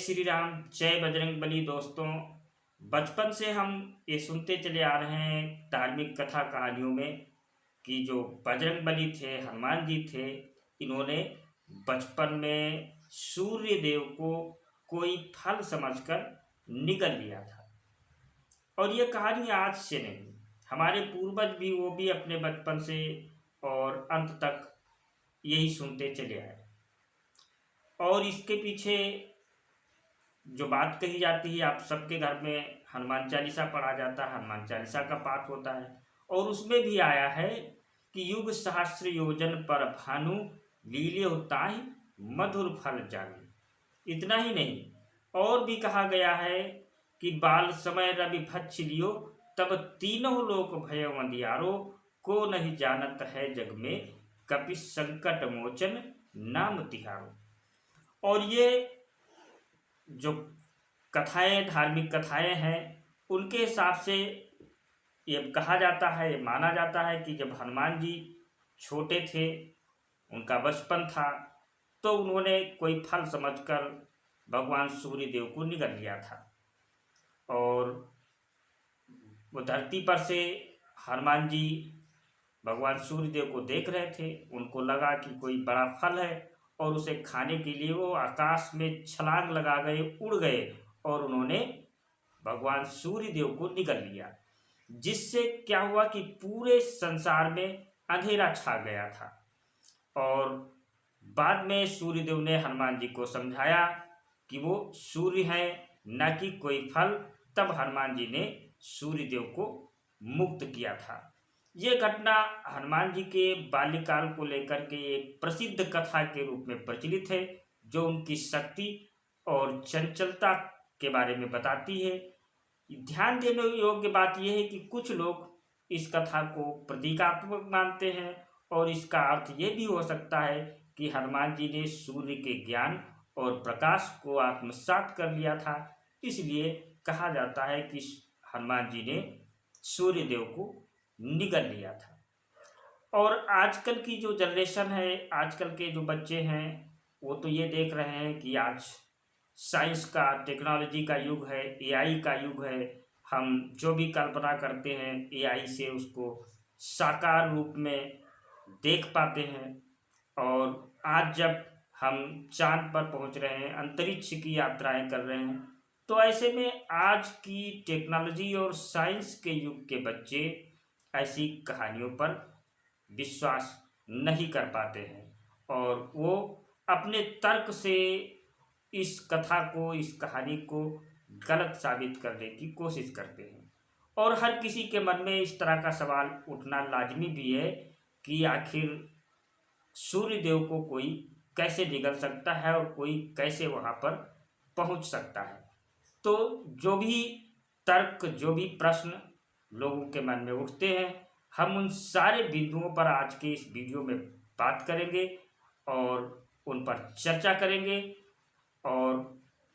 श्री राम, जय बजरंगबली। दोस्तों, बचपन से हम ये सुनते चले आ रहे हैं धार्मिक कथा कहानियों में कि जो बजरंगबली थे, हनुमान जी थे, इन्होंने बचपन में सूर्य देव को कोई फल समझकर निगल लिया था। और ये कहानी आज से नहीं, हमारे पूर्वज भी वो भी अपने बचपन से और अंत तक यही सुनते चले आए। और इसके पीछे जो बात कही जाती है, आप सबके घर में हनुमान चालीसा पढ़ा जाता है, हनुमान चालीसा का पाठ होता है। और उसमें भी आया है कि युग सहस्र योजन पर भानु लील्यो ताहि मधुर फल जानी। इतना ही नहीं, और भी कहा गया है कि बाल समय रवि भक्ष लियो तब तीनों लोक भय अंधियारो को नहीं जानत है जग में कपि संकट मोचन नाम तिहारो। और ये जो कथाएं, धार्मिक कथाएं हैं, उनके हिसाब से ये कहा जाता है, ये माना जाता है कि जब हनुमान जी छोटे थे, उनका बचपन था, तो उन्होंने कोई फल समझकर भगवान सूर्य देव को निगल लिया था। और वो धरती पर से हनुमान जी भगवान सूर्य देव को देख रहे थे। उनको लगा कि कोई बड़ा फल है और उसे खाने के लिए वो आकाश में छलांग लगा गए, उड़ गए और उन्होंने भगवान सूर्य देव को निगल लिया। जिससे क्या हुआ कि पूरे संसार में अंधेरा छा गया था। और बाद में सूर्य देव ने हनुमान जी को समझाया कि वो सूर्य है, न कि कोई फल। तब हनुमान जी ने सूर्य देव को मुक्त किया था। ये घटना हनुमान जी के बाल्यकाल को लेकर के एक प्रसिद्ध कथा के रूप में प्रचलित है, जो उनकी शक्ति और चंचलता के बारे में बताती है। ध्यान देने योग्य बात यह है कि कुछ लोग इस कथा को प्रतीकात्मक मानते हैं और इसका अर्थ ये भी हो सकता है कि हनुमान जी ने सूर्य के ज्ञान और प्रकाश को आत्मसात कर लिया था, इसलिए कहा जाता है कि हनुमान जी ने सूर्य देव को निगल लिया था। और आजकल की जो जनरेशन है, आजकल के जो बच्चे हैं, वो तो ये देख रहे हैं कि आज साइंस का, टेक्नोलॉजी का युग है, एआई का युग है। हम जो भी कल्पना करते हैं एआई से उसको साकार रूप में देख पाते हैं। और आज जब हम चांद पर पहुंच रहे हैं, अंतरिक्ष की यात्राएं कर रहे हैं, तो ऐसे में आज की टेक्नोलॉजी और साइंस के युग के बच्चे ऐसी कहानियों पर विश्वास नहीं कर पाते हैं और वो अपने तर्क से इस कथा को, इस कहानी को गलत साबित करने की कोशिश करते हैं। और हर किसी के मन में इस तरह का सवाल उठना लाजमी भी है कि आखिर सूर्य देव को कोई कैसे निगल सकता है और कोई कैसे वहां पर पहुंच सकता है। तो जो भी तर्क, जो भी प्रश्न लोगों के मन में उठते हैं, हम उन सारे बिंदुओं पर आज के इस वीडियो में बात करेंगे और उन पर चर्चा करेंगे और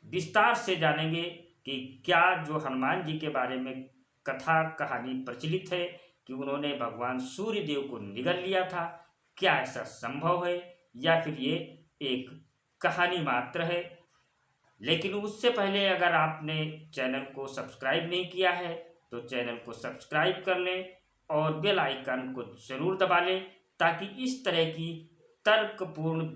विस्तार से जानेंगे कि क्या जो हनुमान जी के बारे में कथा कहानी प्रचलित है कि उन्होंने भगवान सूर्य देव को निगल लिया था, क्या ऐसा संभव है या फिर ये एक कहानी मात्र है। लेकिन उससे पहले अगर आपने चैनल को सब्सक्राइब नहीं किया है तो चैनल को सब्सक्राइब कर लें और बेल आइकन को जरूर दबा लें, ताकि इस तरह की तर्कपूर्ण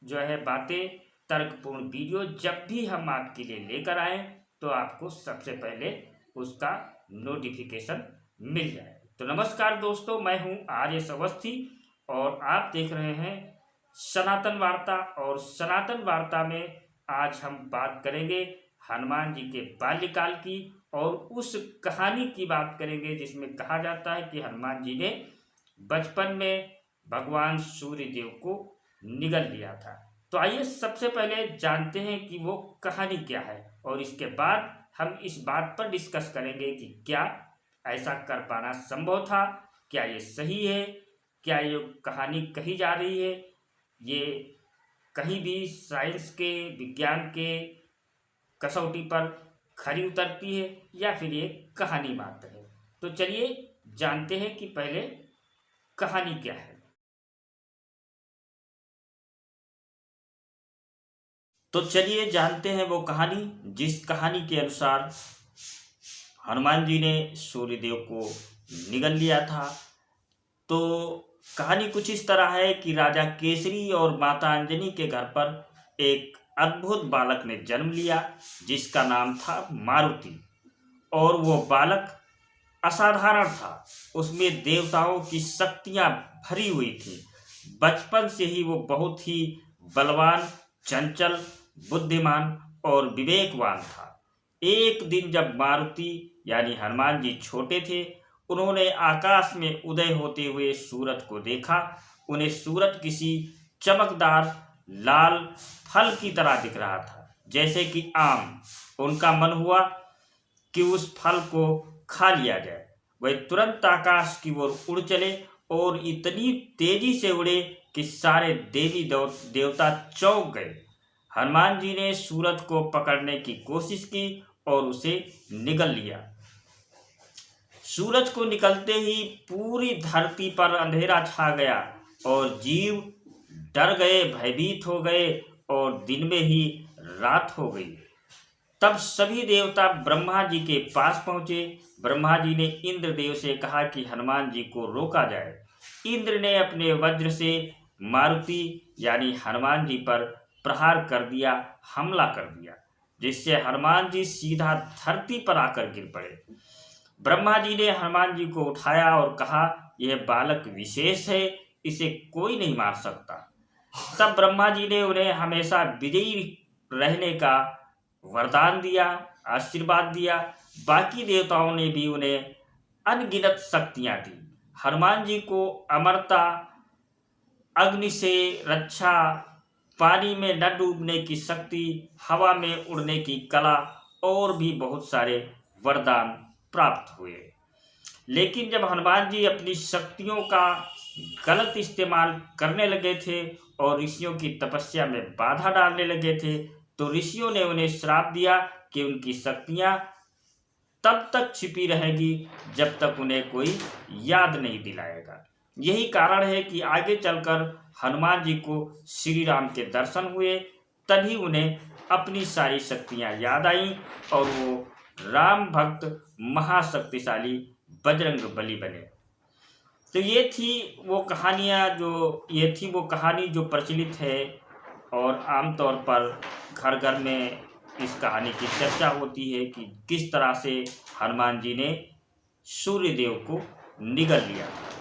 जो है बातें, तर्कपूर्ण वीडियो जब भी हम आपके लिए लेकर आएँ तो आपको सबसे पहले उसका नोटिफिकेशन मिल जाए। तो नमस्कार दोस्तों, मैं हूं आर्यस अवस्थी और आप देख रहे हैं सनातन वार्ता। और सनातन वार्ता में आज हम बात करेंगे हनुमान जी के बाल्यकाल की और उस कहानी की बात करेंगे जिसमें कहा जाता है कि हनुमान जी ने बचपन में भगवान सूर्य देव को निगल लिया था। तो आइए सबसे पहले जानते हैं कि वो कहानी क्या है और इसके बाद हम इस बात पर डिस्कस करेंगे कि क्या ऐसा कर पाना संभव था, क्या ये सही है, क्या ये कहानी कही जा रही है ये कहीं भी साइंस के, विज्ञान के कसौटी पर खरी उतरती है या फिर ये कहानी मात्र है। तो चलिए जानते हैं कि पहले कहानी क्या है। तो चलिए जानते हैं वो कहानी, जिस कहानी के अनुसार हनुमान जी ने सूर्यदेव को निगल लिया था। तो कहानी कुछ इस तरह है कि राजा केसरी और माता अंजनी के घर पर एक अद्भुत बालक ने जन्म लिया, जिसका नाम था मारुति। और वो बालक असाधारण था, उसमें देवताओं की शक्तियां भरी हुई थी। बचपन से ही वो बहुत ही बलवान, चंचल, बुद्धिमान और विवेकवान था। एक दिन जब मारुति यानी हनुमान जी छोटे थे, उन्होंने आकाश में उदय होते हुए सूरज को देखा। उन्हें सूरज किसी चमकदार लाल फल की तरह दिख रहा था, जैसे कि आम। उनका मन हुआ कि उस फल को खा लिया जाए। वह तुरंत आकाश की ओर उड़ चले और इतनी तेजी से उड़े कि सारे देवी देवता चौंक गए। हनुमान जी ने सूरज को पकड़ने की कोशिश की और उसे निगल लिया। सूरज को निकलते ही पूरी धरती पर अंधेरा छा गया और जीव डर गए, भयभीत हो गए और दिन में ही रात हो गई। तब सभी देवता ब्रह्मा जी के पास पहुंचे। ब्रह्मा जी ने इंद्रदेव से कहा कि हनुमान जी को रोका जाए। इंद्र ने अपने वज्र से मारुति यानी हनुमान जी पर प्रहार कर दिया, हमला कर दिया, जिससे हनुमान जी सीधा धरती पर आकर गिर पड़े। ब्रह्मा जी ने हनुमान जी को उठाया और कहा, यह बालक विशेष है, इसे कोई नहीं मार सकता। तब ब्रह्मा जी ने उन्हें हमेशा विजयी रहने का वरदान दिया, आशीर्वाद दिया। बाकी देवताओं ने भी उन्हें अनगिनत शक्तियां दी। हनुमान जी को अमरता, अग्नि से रक्षा, पानी में न डूबने की शक्ति, हवा में उड़ने की कला और भी बहुत सारे वरदान प्राप्त हुए। लेकिन जब हनुमान जी अपनी शक्तियों का गलत इस्तेमाल करने लगे थे और ऋषियों की तपस्या में बाधा डालने लगे थे, तो ऋषियों ने उन्हें श्राप दिया कि उनकी शक्तियां तब तक छिपी रहेगी जब तक उन्हें कोई याद नहीं दिलाएगा। यही कारण है कि आगे चलकर हनुमान जी को श्री राम के दर्शन हुए, तभी उन्हें अपनी सारी शक्तियां याद आईं और वो राम भक्त महाशक्तिशाली बजरंग बली बने। तो ये थी वो कहानी जो प्रचलित है और आमतौर पर घर घर में इस कहानी की चर्चा होती है कि किस तरह से हनुमान जी ने सूर्यदेव को निगल लिया था।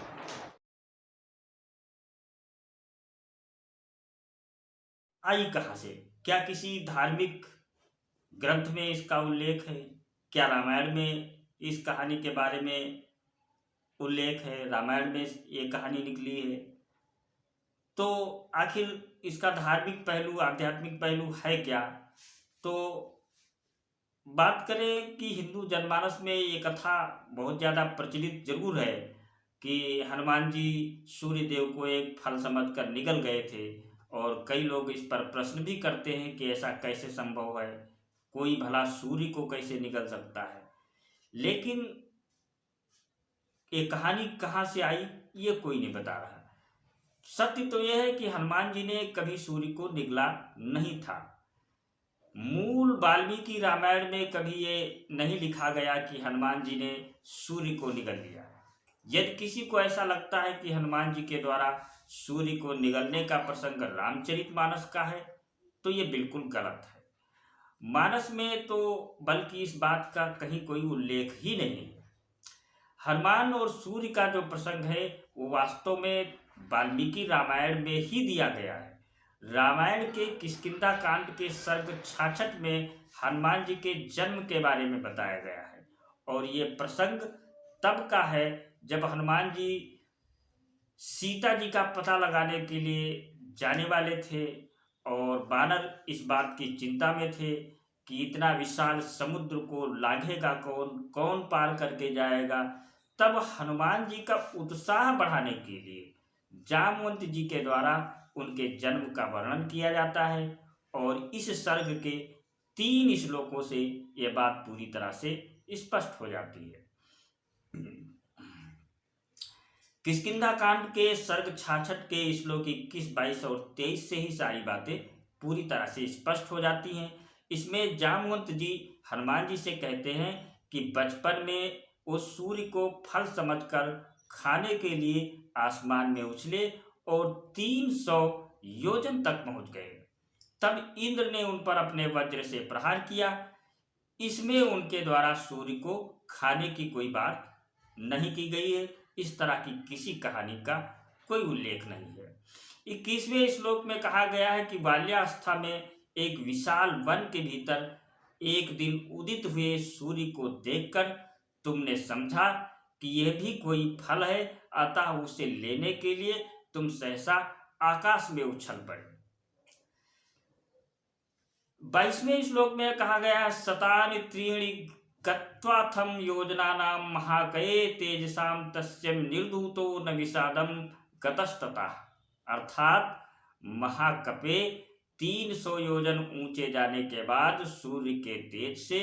आई कहाँ से? क्या किसी धार्मिक ग्रंथ में इसका उल्लेख है? क्या रामायण में इस कहानी के बारे में उल्लेख है? रामायण में ये कहानी निकली है? तो आखिर इसका धार्मिक पहलू, आध्यात्मिक पहलू है क्या? तो बात करें कि हिंदू जनमानस में ये कथा बहुत ज़्यादा प्रचलित जरूर है कि हनुमान जी सूर्यदेव को एक फल समझकर निगल गए थे। और कई लोग इस पर प्रश्न भी करते हैं कि ऐसा कैसे संभव है, कोई भला सूर्य को कैसे निगल सकता है। लेकिन ये कहानी कहाँ से आई, ये कोई नहीं बता रहा। सत्य तो यह है कि हनुमान जी ने कभी सूर्य को निगला नहीं था। मूल वाल्मीकि रामायण में कभी ये नहीं लिखा गया कि हनुमान जी ने सूर्य को निगल लिया। यदि किसी को ऐसा लगता है कि हनुमान जी के द्वारा सूर्य को निगलने का प्रसंग रामचरितमानस का है, तो ये बिल्कुल गलत है। मानस में तो बल्कि इस बात का कहीं कोई उल्लेख ही नहीं है। हनुमान और सूर्य का जो प्रसंग है वो वास्तव में वाल्मीकि रामायण में ही दिया गया है। रामायण के किष्किंधा कांड के सर्ग 66 में हनुमान जी के जन्म के बारे में बताया गया है। और ये प्रसंग तब का है जब हनुमान जी सीता जी का पता लगाने के लिए जाने वाले थे और वानर इस बात की चिंता में थे कि इतना विशाल समुद्र को लांघेगा कौन, कौन पार करके जाएगा। तब हनुमान जी का उत्साह बढ़ाने के लिए जामवंत जी के द्वारा उनके जन्म का वर्णन किया जाता है। और इस सर्ग के 3 श्लोकों से यह बात पूरी तरह से स्पष्ट हो जाती है। किष्किंधा कांड के सर्ग 66 के श्लोक 21, 22 और 23 से ही सारी बातें पूरी तरह से स्पष्ट हो जाती हैं। इसमें जामवंत जी हनुमान जी से कहते हैं कि बचपन में वो सूर्य को फल समझकर खाने के लिए आसमान में उछले और 300 योजन तक पहुंच गए। तब इंद्र ने उन पर अपने वज्र से प्रहार किया। इसमें उनके द्वारा सूर्य को खाने की कोई बात नहीं की गई है। इस तरह की किसी कहानी का कोई उल्लेख नहीं है। 21वें श्लोक में कहा गया है कि बाल्यावस्था में एक विशाल वन के भीतर एक दिन उदित हुए सूर्य को देखकर तुमने समझा कि यह भी कोई फल है, अतः उसे लेने के लिए तुम सहसा आकाश में उछल पड़े। 22वें श्लोक में कहा गया है शतानि त्रीणि गत्वाथम योजनानां महाकये तेजसाम तस्यम निर्धूतो न विषादम गतस्तता। अर्थात महाकपे 300 योजन ऊंचे जाने के बाद सूर्य के तेज से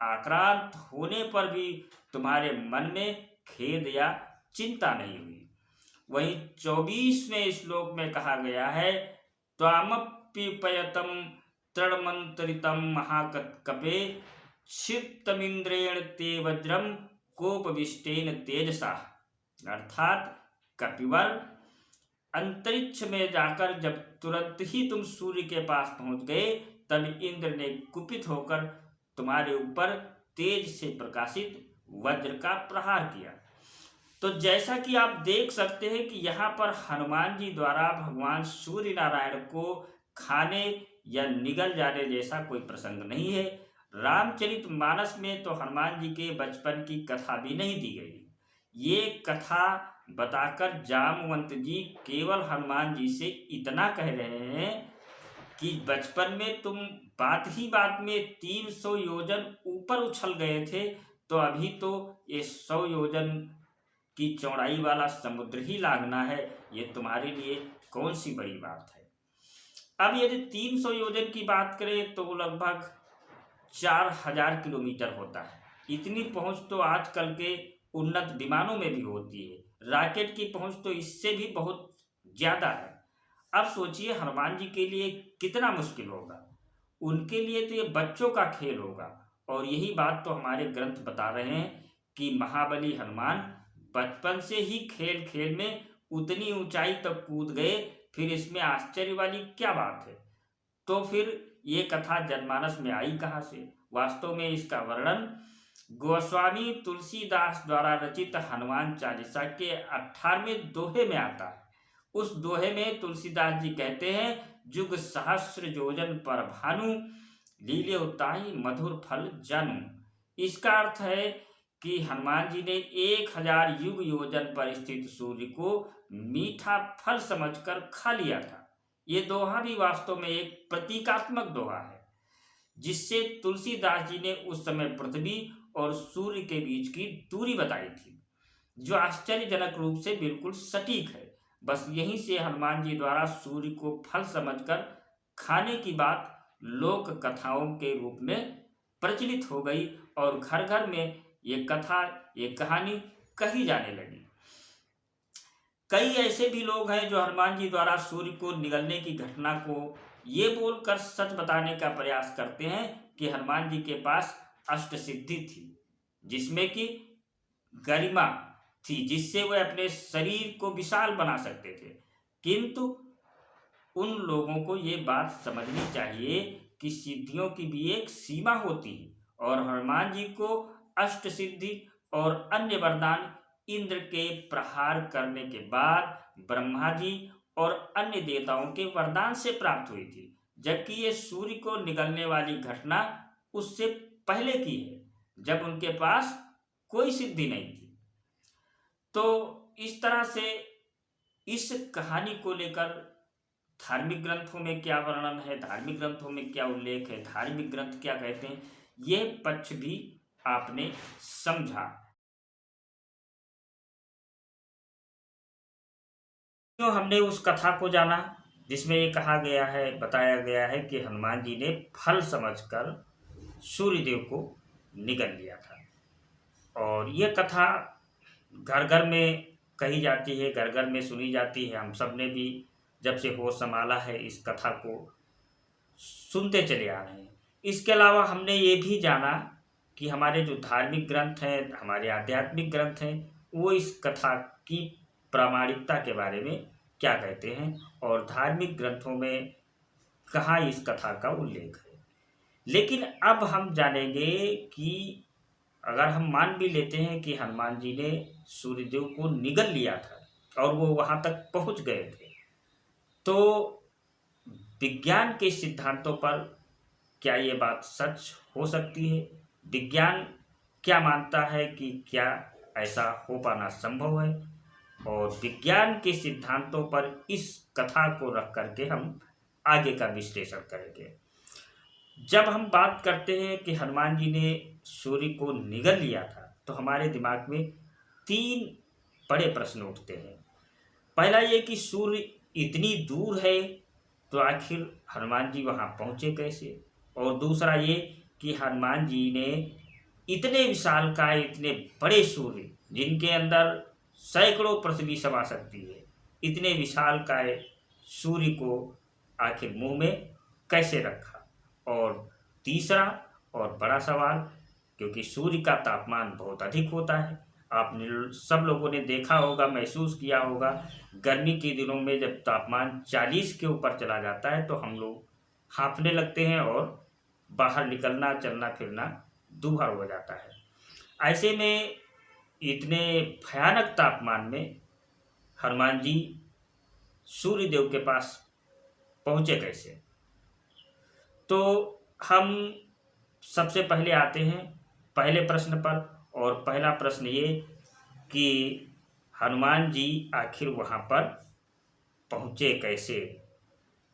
आक्रांत होने पर भी तुम्हारे मन में खेद या चिंता नहीं हुई। वहीं 24वें श्लोक में कहा गया है त्वामप्यपयतम तृणमंत्रितम महाकपे क्षिप्तमिंद्रेण ते वज्रम कोपविष्टेन तेजसा। अर्थात कपिवर अंतरिक्ष में जाकर जब तुरंत ही तुम सूर्य के पास पहुंच गए, तब इंद्र ने कुपित होकर तुम्हारे ऊपर तेज से प्रकाशित वज्र का प्रहार किया। तो जैसा कि आप देख सकते हैं कि यहाँ पर हनुमान जी द्वारा भगवान सूर्य नारायण को खाने या निगल जाने जैसा कोई प्रसंग नहीं है। रामचरितमानस में तो हनुमान जी के बचपन की कथा भी नहीं दी गई। ये कथा बताकर जामवंत जी केवल हनुमान जी से इतना कह रहे हैं कि बचपन में तुम बात ही बात में 300 योजन ऊपर उछल गए थे, तो अभी तो ये 100 योजन की चौड़ाई वाला समुद्र ही लांघना है, ये तुम्हारे लिए कौन सी बड़ी बात है। अब यदि 300 योजन की बात करें तो लगभग 4000 किलोमीटर होता है। इतनी पहुंच तो आजकल के उन्नत विमानों में भी होती है। रॉकेट की पहुंच तो इससे भी बहुत ज्यादा है। अब सोचिए हनुमान जी के लिए कितना मुश्किल होगा। उनके लिए तो ये बच्चों का खेल होगा। और यही बात तो हमारे ग्रंथ बता रहे हैं कि महाबली हनुमान बचपन से ही खेल खेल में उतनी ऊंचाई तक कूद गए, फिर इसमें आश्चर्य वाली क्या बात है। तो फिर ये कथा जनमानस में आई कहाँ से। वास्तव में इसका वर्णन गोस्वामी तुलसीदास द्वारा रचित हनुमान चालीसा के 18वें दोहे में आता है। उस दोहे में तुलसीदास जी कहते हैं जुग सहस्र योजन पर भानु लीले उताई मधुर फल जानू। इसका अर्थ है कि हनुमान जी ने 1000 युग योजन पर स्थित सूर्य को मीठा फल समझकर खा लिया था। ये दोहा भी वास्तव में एक प्रतीकात्मक दोहा है, जिससे तुलसीदास जी ने उस समय पृथ्वी और सूर्य के बीच की दूरी बताई थी, जो आश्चर्यजनक रूप से बिल्कुल सटीक है। बस यहीं से हनुमान जी द्वारा सूर्य को फल समझकर खाने की बात लोक कथाओं के रूप में प्रचलित हो गई और घर घर में ये कथा, ये कहानी कही जाने लगी। कई ऐसे भी लोग हैं जो हनुमान जी द्वारा सूर्य को निगलने की घटना को ये बोलकर सच बताने का प्रयास करते हैं कि हनुमान जी के पास अष्ट सिद्धि थी, जिसमें कि गरिमा थी, जिससे वह अपने शरीर को विशाल बना सकते थे। किंतु उन लोगों को ये बात समझनी चाहिए कि सिद्धियों की भी एक सीमा होती है, और हनुमान जी को अष्ट सिद्धि और अन्य वरदान इंद्र के प्रहार करने के बाद ब्रह्मा जी और अन्य देवताओं के वरदान से प्राप्त हुई थी, जबकि ये सूर्य को निगलने वाली घटना उससे पहले की है, जब उनके पास कोई सिद्धि नहीं थी। तो इस तरह से इस कहानी को लेकर धार्मिक ग्रंथों में क्या वर्णन है, धार्मिक ग्रंथों में क्या उल्लेख है, धार्मिक ग्रंथ क्या कहते हैं, यह पक्ष भी आपने समझा। तो हमने उस कथा को जाना जिसमें ये कहा गया है, बताया गया है कि हनुमान जी ने फल समझकर सूर्यदेव को निगल लिया था। और ये कथा घर घर में कही जाती है, घर घर में सुनी जाती है। हम सब ने भी जब से होश संभाला है इस कथा को सुनते चले आ रहे हैं। इसके अलावा हमने ये भी जाना कि हमारे जो धार्मिक ग्रंथ हैं, हमारे आध्यात्मिक ग्रंथ हैं, वो इस कथा की प्रामाणिकता के बारे में क्या कहते हैं और धार्मिक ग्रंथों में कहाँ इस कथा का उल्लेख है। लेकिन अब हम जानेंगे कि अगर हम मान भी लेते हैं कि हनुमान जी ने सूर्यदेव को निगल लिया था और वो वहाँ तक पहुँच गए थे, तो विज्ञान के सिद्धांतों पर क्या ये बात सच हो सकती है? विज्ञान क्या मानता है कि क्या ऐसा हो पाना संभव है? और विज्ञान के सिद्धांतों पर इस कथा को रख करके हम आगे का विश्लेषण करेंगे। जब हम बात करते हैं कि हनुमान जी ने सूर्य को निगल लिया था, तो हमारे दिमाग में 3 बड़े प्रश्न उठते हैं। पहला ये कि सूर्य इतनी दूर है तो आखिर हनुमान जी वहाँ पहुँचे कैसे? और दूसरा ये कि हनुमान जी ने इतने विशालकाय, इतने बड़े सूर्य जिनके अंदर सैकड़ों पृथ्वी समा सकती है, इतने विशालकाय सूर्य को आखिर मुंह में कैसे रखा? और तीसरा और बड़ा सवाल, क्योंकि सूर्य का तापमान बहुत अधिक होता है, आपने सब लोगों ने देखा होगा, महसूस किया होगा, गर्मी के दिनों में जब तापमान 40 के ऊपर चला जाता है तो हम लोग हांफने लगते हैं और बाहर निकलना, चलना फिरना दूभर हो जाता है। ऐसे में इतने भयानक तापमान में हनुमान जी सूर्यदेव के पास पहुँचे कैसे? तो हम सबसे पहले आते हैं पहले प्रश्न पर, और पहला प्रश्न ये कि हनुमान जी आखिर वहाँ पर पहुँचे कैसे?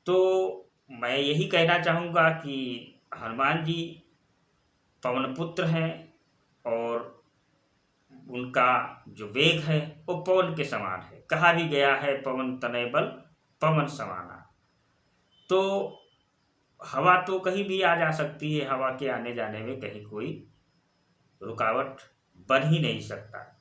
तो मैं यही कहना चाहूँगा कि हनुमान जी पवनपुत्र हैं और उनका जो वेग है वो पवन के समान है। कहा भी गया है पवन तनय बल पवन समाना। तो हवा तो कहीं भी आ जा सकती है, हवा के आने जाने में कहीं कोई रुकावट बन ही नहीं सकता।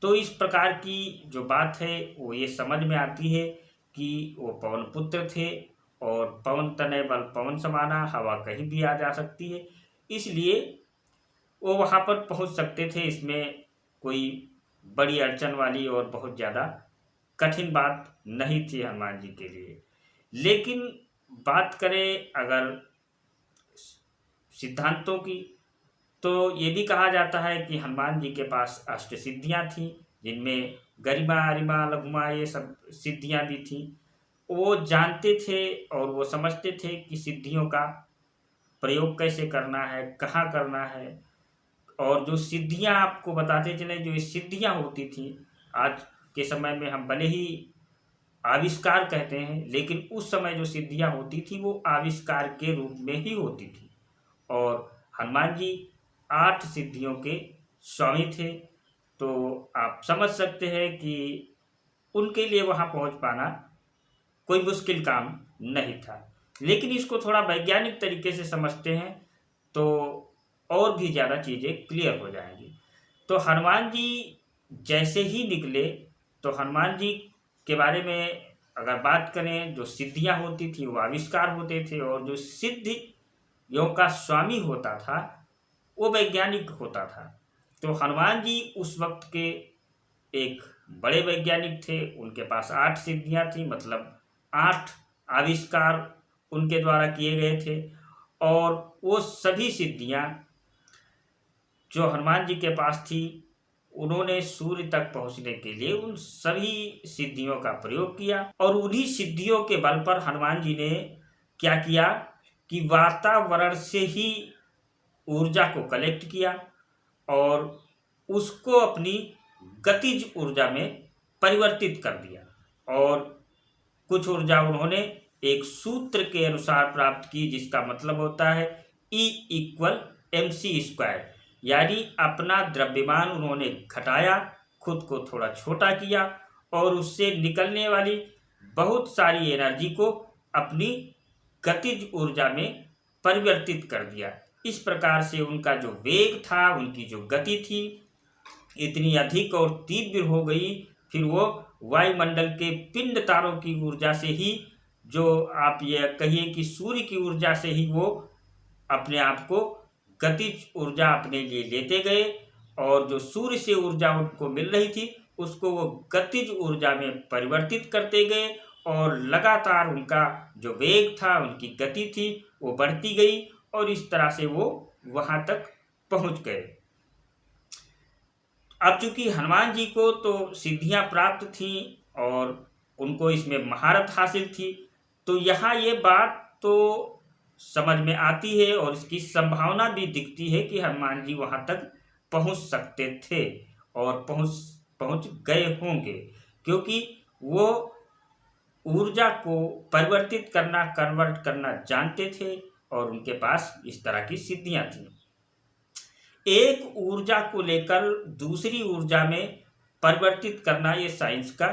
तो इस प्रकार की जो बात है वो ये समझ में आती है कि वो पवन पुत्र थे और पवन तनय बल पवन समाना, हवा कहीं भी आ जा सकती है, इसलिए वो वहाँ पर पहुँच सकते थे। इसमें कोई बड़ी अड़चन वाली और बहुत ज़्यादा कठिन बात नहीं थी हनुमान जी के लिए। लेकिन बात करें अगर सिद्धांतों की, तो ये भी कहा जाता है कि हनुमान जी के पास अष्ट सिद्धियाँ थीं, जिनमें गरिमा, अरिमा, लघुमा ये सब सिद्धियाँ भी थीं। वो जानते थे और वो समझते थे कि सिद्धियों का प्रयोग कैसे करना है, कहाँ करना है। और जो सिद्धियाँ आपको बताते चले, जो ये सिद्धियाँ होती थी, आज के समय में हम भले ही आविष्कार कहते हैं, लेकिन उस समय जो सिद्धियाँ होती थी वो आविष्कार के रूप में ही होती थी। और हनुमान जी 8 सिद्धियों के स्वामी थे, तो आप समझ सकते हैं कि उनके लिए वहाँ पहुँच पाना कोई मुश्किल काम नहीं था। लेकिन इसको थोड़ा वैज्ञानिक तरीके से समझते हैं तो और भी ज़्यादा चीज़ें क्लियर हो जाएंगी। तो हनुमान जी जैसे ही निकले, तो हनुमान जी के बारे में अगर बात करें, जो सिद्धियां होती थी वो आविष्कार होते थे, और जो सिद्धियों का स्वामी होता था वो वैज्ञानिक होता था। तो हनुमान जी उस वक्त के एक बड़े वैज्ञानिक थे। उनके पास 8 सिद्धियां थी, मतलब 8 आविष्कार उनके द्वारा किए गए थे। और वो सभी सिद्धियां जो हनुमान जी के पास थी, उन्होंने सूर्य तक पहुंचने के लिए उन सभी सिद्धियों का प्रयोग किया। और उन्हीं सिद्धियों के बल पर हनुमान जी ने क्या किया कि वातावरण से ही ऊर्जा को कलेक्ट किया और उसको अपनी गतिज ऊर्जा में परिवर्तित कर दिया। और कुछ ऊर्जा उन्होंने एक सूत्र के अनुसार प्राप्त की, जिसका मतलब होता है E=mc², यानी अपना द्रव्यमान उन्होंने घटाया, खुद को थोड़ा छोटा किया और उससे निकलने वाली बहुत सारी एनर्जी को अपनी गतिज ऊर्जा में परिवर्तित कर दिया। इस प्रकार से उनका जो वेग था, उनकी जो गति थी, इतनी अधिक और तीव्र हो गई, फिर वो वायुमंडल के पिंड तारों की ऊर्जा से ही जो आप ये कहिए कि सूर्य की ऊर्जा से ही वो अपने आप को गतिज ऊर्जा अपने लिए लेते गए, और जो सूर्य से ऊर्जा उनको मिल रही थी उसको वो गतिज ऊर्जा में परिवर्तित करते गए, और लगातार उनका जो वेग था, उनकी गति थी, वो बढ़ती गई, और इस तरह से वो वहां तक पहुंच गए। अब चूंकि हनुमान जी को तो सिद्धियां प्राप्त थी और उनको इसमें महारत हासिल थी, तो यहाँ ये बात तो समझ में आती है और इसकी संभावना भी दिखती है कि हनुमान जी वहां तक पहुंच सकते थे और पहुंच पहुंच गए होंगे, क्योंकि वो ऊर्जा को परिवर्तित करना, कन्वर्ट करना जानते थे और उनके पास इस तरह की सिद्धियां थी। एक ऊर्जा को लेकर दूसरी ऊर्जा में परिवर्तित करना ये साइंस का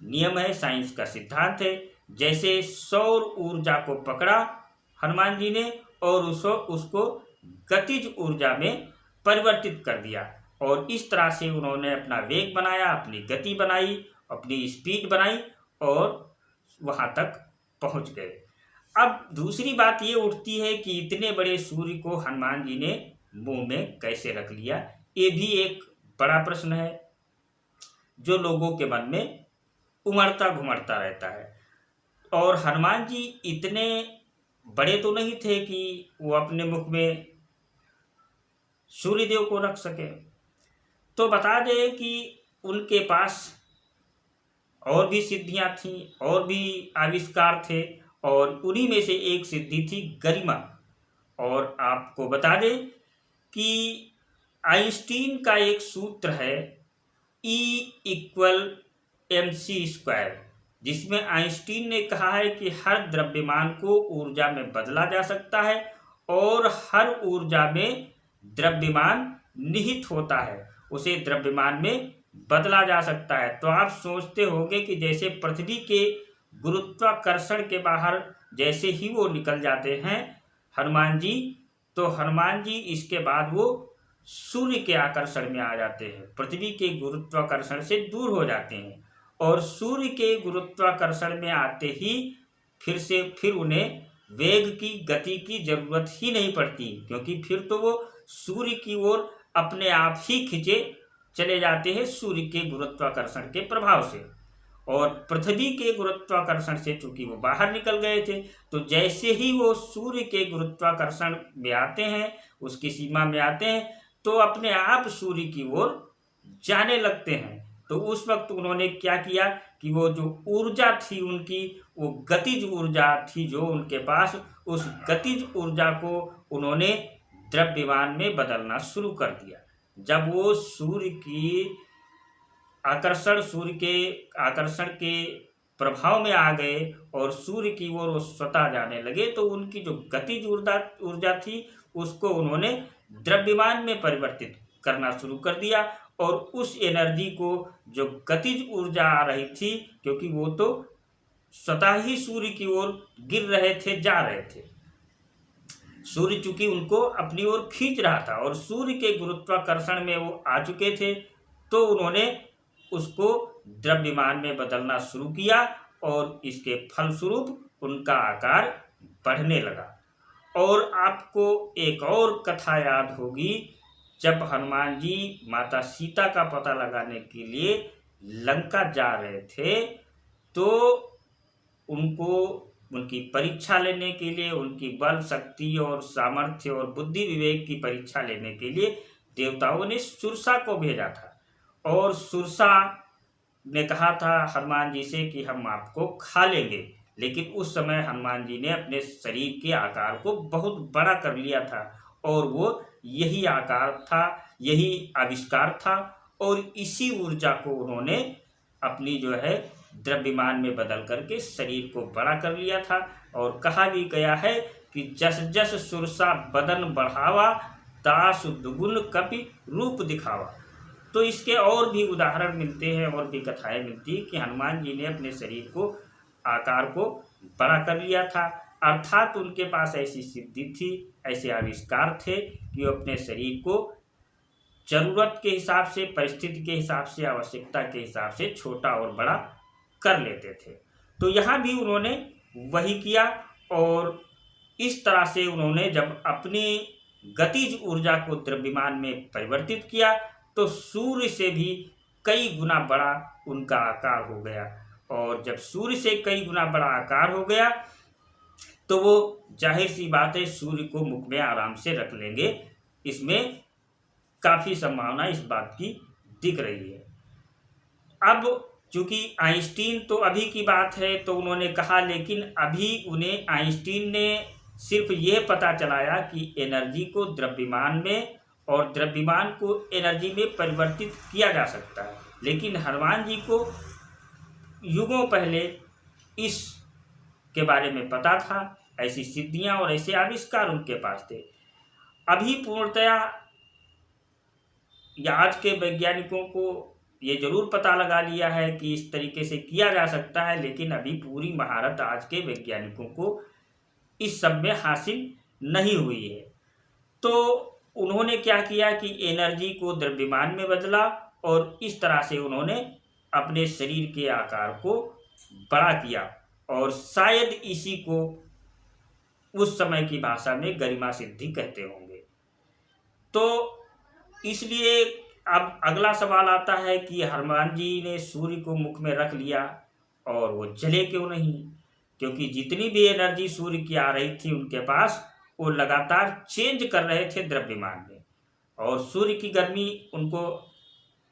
नियम है, साइंस का सिद्धांत है। जैसे सौर ऊर्जा को पकड़ा हनुमान जी ने और उसको गतिज ऊर्जा में परिवर्तित कर दिया, और इस तरह से उन्होंने अपना वेग बनाया, अपनी गति बनाई, अपनी स्पीड बनाई और वहां तक पहुंच गए। अब दूसरी बात ये उठती है कि इतने बड़े सूर्य को हनुमान जी ने मुंह में कैसे रख लिया, ये भी एक बड़ा प्रश्न है जो लोगों के मन में उमड़ता घुमड़ता रहता है। और हनुमान जी इतने बड़े तो नहीं थे कि वो अपने मुख में सूर्यदेव को रख सके। तो बता दें कि उनके पास और भी सिद्धियां थीं, और भी आविष्कार थे, और उन्हीं में से एक सिद्धि थी गरिमा। और आपको बता दें कि आइंस्टीन का एक सूत्र है E=mc², जिसमें आइंस्टीन ने कहा है कि हर द्रव्यमान को ऊर्जा में बदला जा सकता है और हर ऊर्जा में द्रव्यमान निहित होता है, उसे द्रव्यमान में बदला जा सकता है। तो आप सोचते होंगे कि जैसे पृथ्वी के गुरुत्वाकर्षण के बाहर जैसे ही वो निकल जाते हैं हनुमान जी, तो हनुमान जी इसके बाद वो सूर्य के आकर्षण में आ जाते हैं, पृथ्वी के गुरुत्वाकर्षण से दूर हो जाते हैं, और सूर्य के गुरुत्वाकर्षण में आते ही फिर उन्हें वेग की, गति की जरूरत ही नहीं पड़ती, क्योंकि फिर तो वो सूर्य की ओर अपने आप ही खिंचे चले जाते हैं सूर्य के गुरुत्वाकर्षण के प्रभाव से। और पृथ्वी के गुरुत्वाकर्षण से चूंकि वो बाहर निकल गए थे, तो जैसे ही वो सूर्य के गुरुत्वाकर्षण में आते हैं, उसकी सीमा में आते हैं, तो अपने आप सूर्य की ओर जाने लगते हैं। तो उस वक्त उन्होंने क्या किया कि वो जो ऊर्जा थी उनकी, वो गतिज ऊर्जा थी जो उनके पास, उस गतिज ऊर्जा को उन्होंने द्रव्यमान में बदलना शुरू कर दिया। जब वो सूर्य के आकर्षण के प्रभाव में आ गए और सूर्य की ओर वो स्वतः जाने लगे, तो उनकी जो गतिज ऊर्जा थी उसको उन्होंने द्रव्यमान में परिवर्तित करना शुरू कर दिया, और उस एनर्जी को, जो गतिज ऊर्जा आ रही थी, क्योंकि वो तो स्वतः ही सूर्य की ओर गिर रहे थे, जा रहे थे, सूर्य चूंकि उनको अपनी ओर खींच रहा था और सूर्य के गुरुत्वाकर्षण में वो आ चुके थे, तो उन्होंने उसको द्रव्यमान में बदलना शुरू किया, और इसके फलस्वरूप उनका आकार बढ़ने लगा। और आपको एक और कथा याद होगी, जब हनुमान जी माता सीता का पता लगाने के लिए लंका जा रहे थे, तो उनको उनकी परीक्षा लेने के लिए, उनकी बल शक्ति और सामर्थ्य और बुद्धि विवेक की परीक्षा लेने के लिए देवताओं ने सुरसा को भेजा था, और सुरसा ने कहा था हनुमान जी से कि हम आपको खा लेंगे। लेकिन उस समय हनुमान जी ने अपने शरीर के आकार को बहुत बड़ा कर लिया था, और वो यही आकार था, यही आविष्कार था, और इसी ऊर्जा को उन्होंने अपनी जो है द्रव्यमान में बदल करके शरीर को बड़ा कर लिया था। और कहा भी गया है कि जस जस सुरसा बदन बढ़ावा, तास दुगुन कपि रूप दिखावा। तो इसके और भी उदाहरण मिलते हैं, और भी कथाएं मिलती है कि हनुमान जी ने अपने शरीर को, आकार को बड़ा कर लिया था, अर्थात उनके पास ऐसी सिद्धि थी, ऐसे आविष्कार थे कि वो अपने शरीर को जरूरत के हिसाब से, परिस्थिति के हिसाब से, आवश्यकता के हिसाब से छोटा और बड़ा कर लेते थे। तो यहाँ भी उन्होंने वही किया। और इस तरह से उन्होंने जब अपनी गतिज ऊर्जा को द्रव्यमान में परिवर्तित किया तो सूर्य से भी कई गुना बड़ा उनका आकार हो गया। और जब सूर्य से कई गुना बड़ा आकार हो गया तो वो जाहिर सी बात है सूर्य को मुख में आराम से रख लेंगे। इसमें काफ़ी संभावना इस बात की दिख रही है। अब चूंकि आइंस्टीन तो अभी की बात है तो उन्होंने कहा, लेकिन अभी उन्हें आइंस्टीन ने सिर्फ ये पता चलाया कि एनर्जी को द्रव्यमान में और द्रव्यमान को एनर्जी में परिवर्तित किया जा सकता है। लेकिन हनुमान जी को युगों पहले इस के बारे में पता था, ऐसी सिद्धियां और ऐसे आविष्कार उनके पास थे। अभी पूर्णतया या आज के वैज्ञानिकों को ये जरूर पता लगा लिया है कि इस तरीके से किया जा सकता है, लेकिन अभी पूरी महारत आज के वैज्ञानिकों को इस सब में हासिल नहीं हुई है। तो उन्होंने क्या किया कि एनर्जी को द्रव्यमान में बदला और इस तरह से उन्होंने अपने शरीर के आकार को बड़ा किया और शायद इसी को उस समय की भाषा में गरिमा सिद्धि कहते होंगे। तो इसलिए अब अगला सवाल आता है कि हनुमान जी ने सूर्य को मुख में रख लिया और वो जले क्यों नहीं? क्योंकि जितनी भी एनर्जी सूर्य की आ रही थी उनके पास, वो लगातार चेंज कर रहे थे द्रव्यमान में, और सूर्य की गर्मी उनको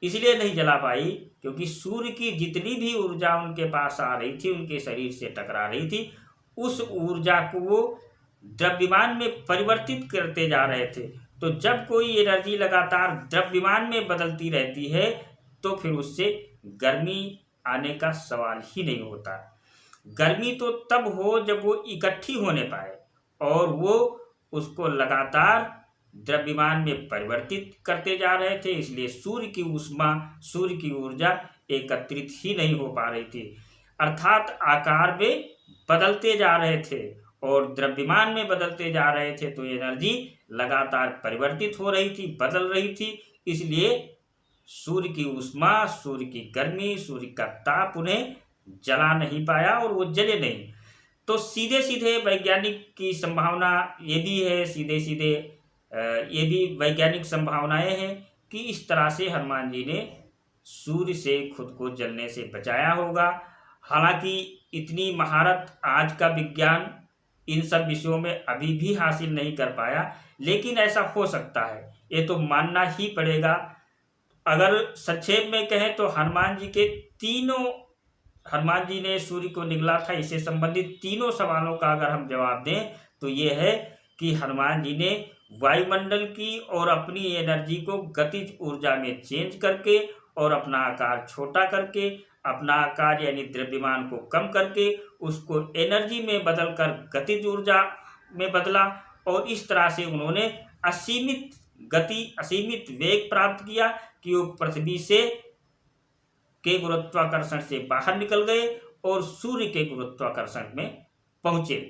इसलिए नहीं जला पाई क्योंकि सूर्य की जितनी भी ऊर्जा उनके पास आ रही थी, उनके शरीर से टकरा रही थी, उस ऊर्जा को वो द्रव्यमान में परिवर्तित करते जा रहे थे। तो जब कोई एनर्जी लगातार द्रव्यमान में बदलती रहती है तो फिर उससे गर्मी आने का सवाल ही नहीं होता। गर्मी तो तब हो जब वो इकट्ठी होने पाए, और वो उसको लगातार द्रव्यमान में परिवर्तित करते जा रहे थे। इसलिए सूर्य की ऊष्मा, सूर्य की ऊर्जा एकत्रित ही नहीं हो पा रही थी, अर्थात आकार में बदलते जा रहे थे और द्रव्यमान में बदलते जा रहे थे। तो एनर्जी लगातार परिवर्तित हो रही थी, बदल रही थी। इसलिए सूर्य की ऊष्मा, सूर्य की गर्मी, सूर्य का ताप उन्हें जला नहीं पाया और वो जले नहीं। तो सीधे सीधे वैज्ञानिक की संभावना ये भी है, सीधे सीधे ये भी वैज्ञानिक संभावनाएं हैं कि इस तरह से हनुमान जी ने सूर्य से खुद को जलने से बचाया होगा। हालांकि इतनी महारत आज का विज्ञान इन सब विषयों में अभी भी हासिल नहीं कर पाया, लेकिन ऐसा हो सकता है, ये तो मानना ही पड़ेगा। अगर संक्षेप में कहें तो हनुमान जी ने सूर्य को निगला था, इससे संबंधित तीनों सवालों का अगर हम जवाब दें तो ये है कि हनुमान जी ने वायुमंडल की और अपनी एनर्जी को गतिज ऊर्जा में चेंज करके और अपना आकार छोटा करके, अपना आकार यानी द्रव्यमान को कम करके उसको एनर्जी में बदलकर गतिज ऊर्जा में बदला, और इस तरह से उन्होंने असीमित गति, असीमित वेग प्राप्त किया कि वो पृथ्वी से के गुरुत्वाकर्षण से बाहर निकल गए और सूर्य के गुरुत्वाकर्षण में पहुंचे।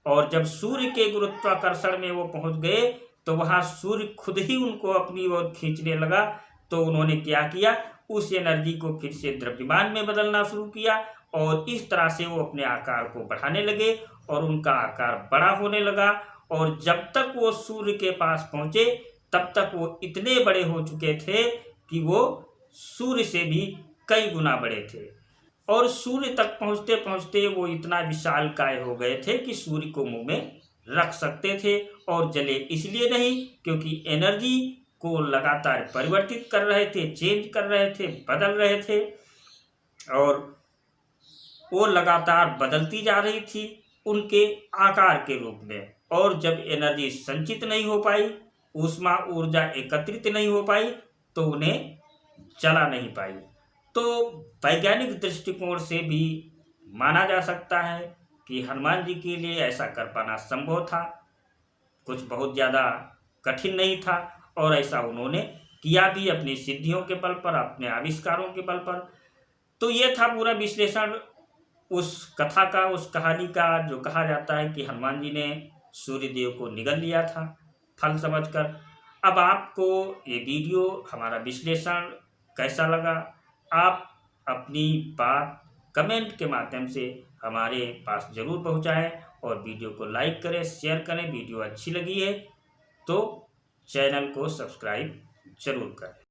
और जब सूर्य के गुरुत्वाकर्षण में वो पहुंच गए तो वहां सूर्य खुद ही उनको अपनी ओर खींचने लगा। तो उन्होंने क्या किया, उस एनर्जी को फिर से द्रव्यमान में बदलना शुरू किया और इस तरह से वो अपने आकार को बढ़ाने लगे और उनका आकार बड़ा होने लगा। और जब तक वो सूर्य के पास पहुंचे तब तक वो इतने बड़े हो चुके थे कि वो सूर्य से भी कई गुना बड़े थे, और सूर्य तक पहुंचते पहुंचते वो इतना विशालकाय हो गए थे कि सूर्य को मुंह में रख सकते थे। और जले इसलिए नहीं क्योंकि एनर्जी को लगातार परिवर्तित कर रहे थे, चेंज कर रहे थे, बदल रहे थे, और वो लगातार बदलती जा रही थी उनके आकार के रूप में। और जब एनर्जी संचित नहीं हो पाई, ऊष्मा ऊर्जा एकत्रित नहीं हो पाई, तो उन्हें जला नहीं पाई। तो वैज्ञानिक दृष्टिकोण से भी माना जा सकता है कि हनुमान जी के लिए ऐसा कर पाना संभव था, कुछ बहुत ज़्यादा कठिन नहीं था, और ऐसा उन्होंने किया भी अपनी सिद्धियों के बल पर, अपने आविष्कारों के बल पर। तो ये था पूरा विश्लेषण उस कथा का, उस कहानी का, जो कहा जाता है कि हनुमान जी ने सूर्यदेव को निगल लिया था फल समझकर। अब आपको ये वीडियो, हमारा विश्लेषण कैसा लगा, आप अपनी बात कमेंट के माध्यम से हमारे पास ज़रूर पहुंचाएं और वीडियो को लाइक करें, शेयर करें। वीडियो अच्छी लगी है तो चैनल को सब्सक्राइब ज़रूर करें।